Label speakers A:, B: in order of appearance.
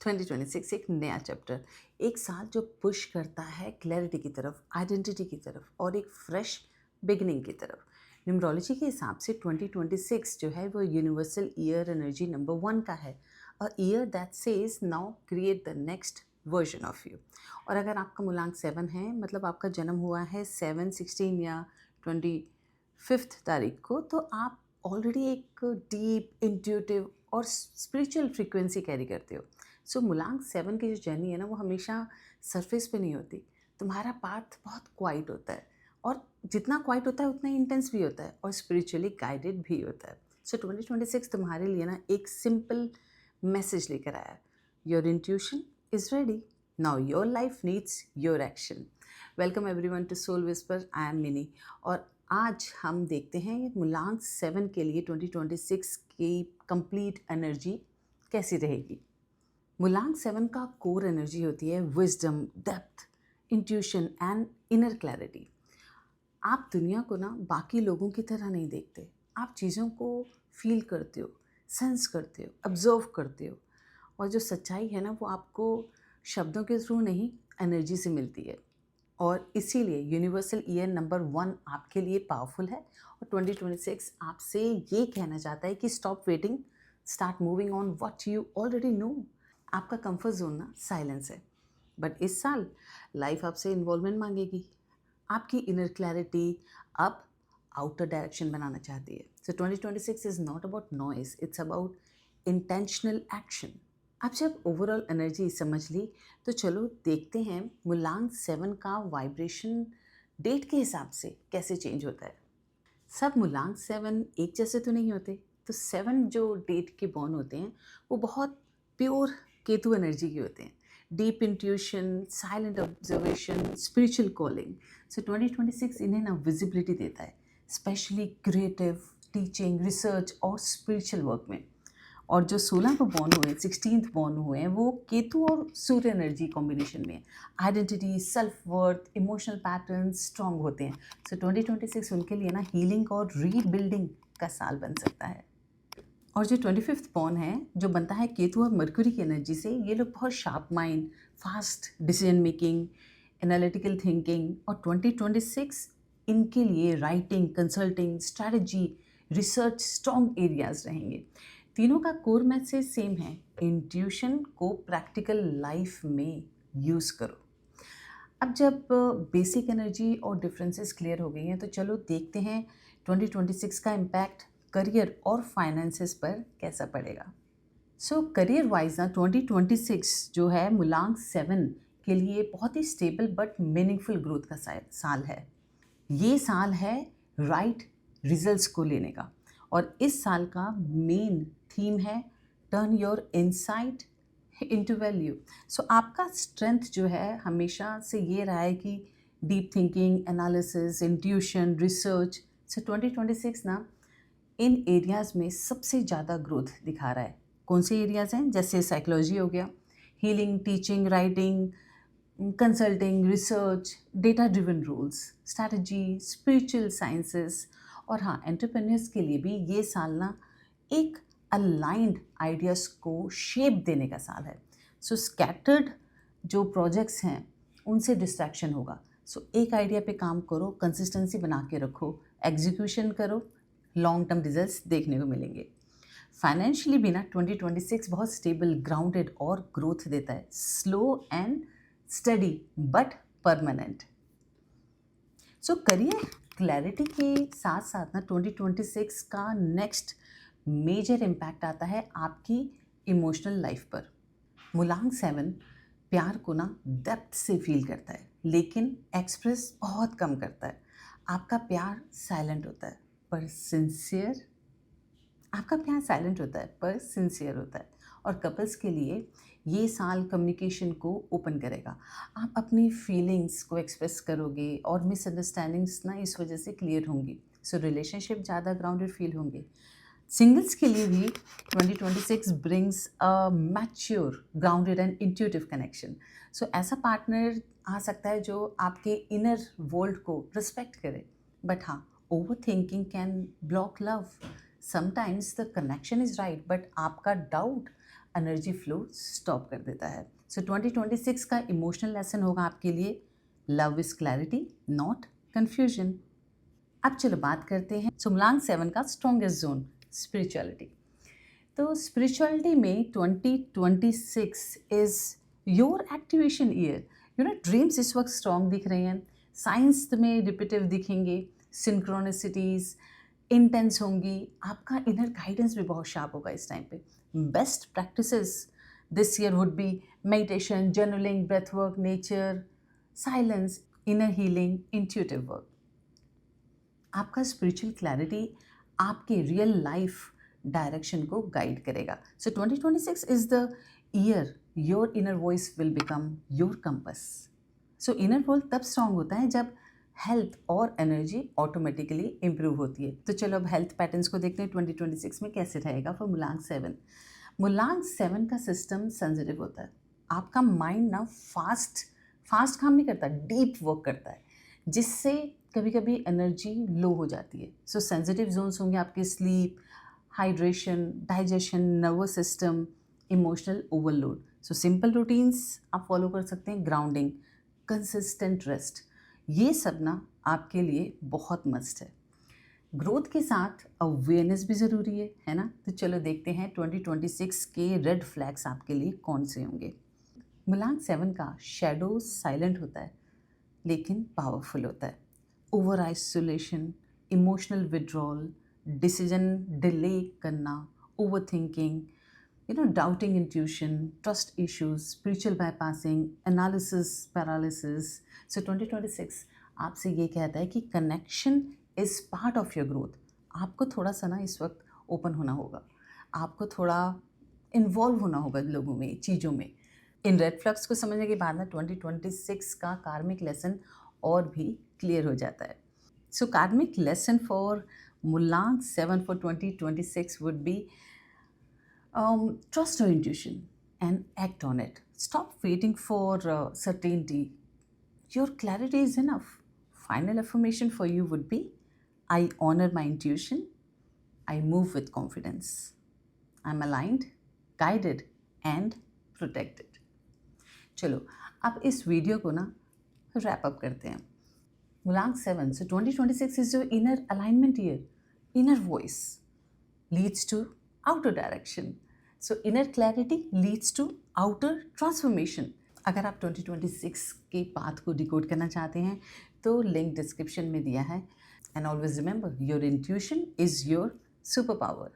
A: 2026 एक नया चैप्टर, एक साल जो पुश करता है क्लैरिटी की तरफ, आइडेंटिटी की तरफ और एक फ्रेश बिगिनिंग की तरफ। न्यूमरोलॉजी के हिसाब से 2026 जो है वो यूनिवर्सल ईयर एनर्जी नंबर 1 का है। A year that says now create the next version of you. और अगर आपका मूलांक 7 है, मतलब आपका जन्म हुआ है 7/16 या 25 तारीख को, तो आप ऑलरेडी एक डीप इंट्यूटिव और स्पिरिचुअल फ्रीक्वेंसी कैरी करते हो। सो मूलांक 7 की जो जर्नी है ना, वो हमेशा सरफेस पे नहीं होती। तुम्हारा पाथ बहुत क्वाइट होता है, और जितना क्वाइट होता है उतना इंटेंस भी होता है और स्पिरिचुअली गाइडेड भी होता है। सो 2026 तुम्हारे लिए ना एक सिंपल मैसेज लेकर आया। Your intuition is ready, now your life needs your action. Welcome everyone to soul whisper, I am Mini. और आज हम देखते हैं ये मूलांक 7 के लिए 2026 की कंप्लीट एनर्जी कैसी रहेगी। मूलांक 7 का कोर एनर्जी होती है wisdom, depth, intuition and inner clarity. आप दुनिया को ना बाकी लोगों की तरह नहीं देखते। आप चीज़ों को फील करते हो, सेंस करते हो, ऑब्जर्व करते हो, और जो सच्चाई है ना वो आपको शब्दों के थ्रू नहीं, एनर्जी से मिलती है। और इसीलिए यूनिवर्सल ईयर नंबर 1 आपके लिए पावरफुल है। और 2026 आपसे ये कहना चाहता है कि stop waiting, start moving on what you already know. आपका कंफर्ट जोन ना साइलेंस है, बट इस साल लाइफ आपसे इन्वॉल्वमेंट मांगेगी। आपकी इनर क्लैरिटी अब आउटर डायरेक्शन बनाना चाहती है। सो 2026 is not about noise, it's about intentional action. अब जब ओवरऑल एनर्जी समझ ली, तो चलो देखते हैं मूलांक 7 का वाइब्रेशन डेट के हिसाब से कैसे चेंज होता है। सब मूलांक 7 एक जैसे तो नहीं होते। तो 7 जो डेट के बॉर्न होते हैं वो बहुत प्योर केतु एनर्जी के होते हैं। Deep intuition, silent observation, spiritual calling. So 2026 इन्हें ना विजिबिलिटी देता है, स्पेशली क्रिएटिव, टीचिंग, रिसर्च और स्पिरिचुअल वर्क में। और जो 16 को बॉर्न हुए, 16th बॉर्न हुए हैं, वो केतु और सूर्य एनर्जी कॉम्बिनेशन में identity, self worth, emotional pattern strong होते हैं। सो 2026 उनके लिए ना हीलिंग और रीबिल्डिंग का साल बन सकता है। और जो 25th बॉर्न है, जो बनता है केतु और मरकुरी की एनर्जी से, ये लोग बहुत sharp mind, fast decision making, analytical thinking. और 2026 इनके लिए writing, consulting, strategy, research strong areas रहेंगे। तीनों का कोर मैसेज सेम है, इंट्यूशन को प्रैक्टिकल लाइफ में यूज़ करो। अब जब बेसिक एनर्जी और डिफरेंसेस क्लियर हो गई हैं, तो चलो देखते हैं 2026 का इम्पैक्ट करियर और फाइनेंसेस पर कैसा पड़ेगा। सो करियर वाइज ना 2026 जो है मूलांक 7 के लिए बहुत ही स्टेबल बट मीनिंगफुल ग्रोथ का साल है। ये साल है राइट रिजल्ट्स को लेने का, और इस साल का मेन थीम है turn your insight into value. So आपका स्ट्रेंथ जो है हमेशा से ये रहा है कि deep thinking, analysis, intuition, research. So 2026 ना इन एरियाज़ में सबसे ज़्यादा ग्रोथ दिखा रहा है। कौन से एरियाज़ हैं? जैसे साइकोलॉजी हो गया, healing, teaching, writing, consulting, research, data driven rules, strategy, spiritual sciences. और हाँ, एंटरप्रेन्योर्स के लिए भी ये साल ना एक अलाइंड आइडियाज़ को शेप देने का साल है। सो स्कैटर्ड जो प्रोजेक्ट्स हैं उनसे डिस्ट्रैक्शन होगा। सो एक आइडिया पे काम करो, कंसिस्टेंसी बना के रखो, एग्जीक्यूशन करो, लॉन्ग टर्म रिजल्ट्स देखने को मिलेंगे। फाइनेंशियली भी ना 2026 बहुत स्टेबल, ग्राउंडेड और ग्रोथ देता है, slow and study but permanent. So career clarity के साथ साथ ना 2026 का नेक्स्ट मेजर इम्पैक्ट आता है आपकी इमोशनल लाइफ पर। मूलांक 7 प्यार को ना डेप्थ से फील करता है, लेकिन एक्सप्रेस बहुत कम करता है। आपका प्यार साइलेंट होता है पर सिंसियर आपका प्यार साइलेंट होता है पर सिंसियर होता है। और कपल्स के लिए ये साल कम्युनिकेशन को ओपन करेगा। आप अपनी फीलिंग्स को एक्सप्रेस करोगे और मिसअंडरस्टैंडिंग्स ना इस वजह से क्लियर होंगी। सो रिलेशनशिप ज़्यादा ग्राउंडेड फील होंगे। सिंगल्स के लिए भी 2026 brings a mature, grounded and intuitive connection. So ऐसा पार्टनर आ सकता है जो आपके इनर वर्ल्ड को रिस्पेक्ट करे। बट हाँ, over thinking can block love. Sometimes the connection is right, but आपका डाउट एनर्जी फ्लो स्टॉप कर देता है। सो 2026 का इमोशनल लेसन होगा आपके लिए love is clarity not confusion. अब चलो बात करते हैं सुमलांग 7 का स्ट्रॉन्गेस्ट जोन स्पिरिचुअलिटी। तो स्पिरिचुअलिटी में 2026 is your activation year. You know dreams इस वक्त स्ट्रॉन्ग दिख रहे हैं, साइंस में रिपीटिव दिखेंगे, सिंक्रोनिसिटीज़ इंटेंस होंगी, आपका इनर गाइडेंस भी बहुत शार्प होगा इस टाइम पे। Best practices this year would be meditation, journaling, breath work, nature, silence, inner healing, intuitive work. आपका स्पिरिचुअल क्लैरिटी आपके रियल लाइफ डायरेक्शन को गाइड करेगा। So 2026 is the year your inner voice will become your compass. So inner world तब strong होता है जब health और energy automatically improve होती है। तो चलो अब हेल्थ पैटर्न्स को देखते हैं 2026 में कैसे रहेगा फॉर मुलांग 7। मुलांग 7 का सिस्टम सेंसिटिव होता है। आपका माइंड ना फास्ट काम नहीं करता, डीप वर्क करता है, जिससे कभी कभी एनर्जी लो हो जाती है। सो सेंसिटिव जोन्स होंगे आपके sleep, hydration, digestion, nervous system, emotional overload. So simple routines आप फॉलो कर सकते हैं, ग्राउंडिंग, कंसिस्टेंट रेस्ट, ये सब ना आपके लिए बहुत मस्ट है। ग्रोथ के साथ अवेयरनेस भी ज़रूरी है ना। तो चलो देखते हैं 2026 के रेड फ्लैग्स आपके लिए कौन से होंगे। मुलांग 7 का शैडो साइलेंट होता है लेकिन पावरफुल होता है। Over isolation, emotional withdrawal, decision delay करना, over thinking, doubting intuition, trust issues, spiritual bypassing, analysis paralysis. So 2026 आपसे ये कहता है कि connection is part of your growth. आपको थोड़ा सा ना इस वक्त ओपन होना होगा, आपको थोड़ा इन्वॉल्व होना होगा लोगों में, चीज़ों में। इन रेड फ्लैग्स को समझने के बाद ना 2026 का कार्मिक लेसन और भी क्लियर हो जाता है। सो कार्मिक लेसन फॉर मुलांग 7 for 2026 would be trust your intuition and act on it. Stop waiting for certainty. Your clarity is enough. Final affirmation for you would be I honor my intuition. I move with confidence. I'm aligned, guided, and protected. चलो अब इस video को ना wrap up करते हैं। मुलांग 7, so 2026 is your inner alignment year. Inner voice leads to outer direction. So inner clarity leads to outer transformation. अगर आप 2026 के पाथ को डिकोड करना चाहते हैं तो लिंक डिस्क्रिप्शन में दिया है। And always remember your intuition is your super power.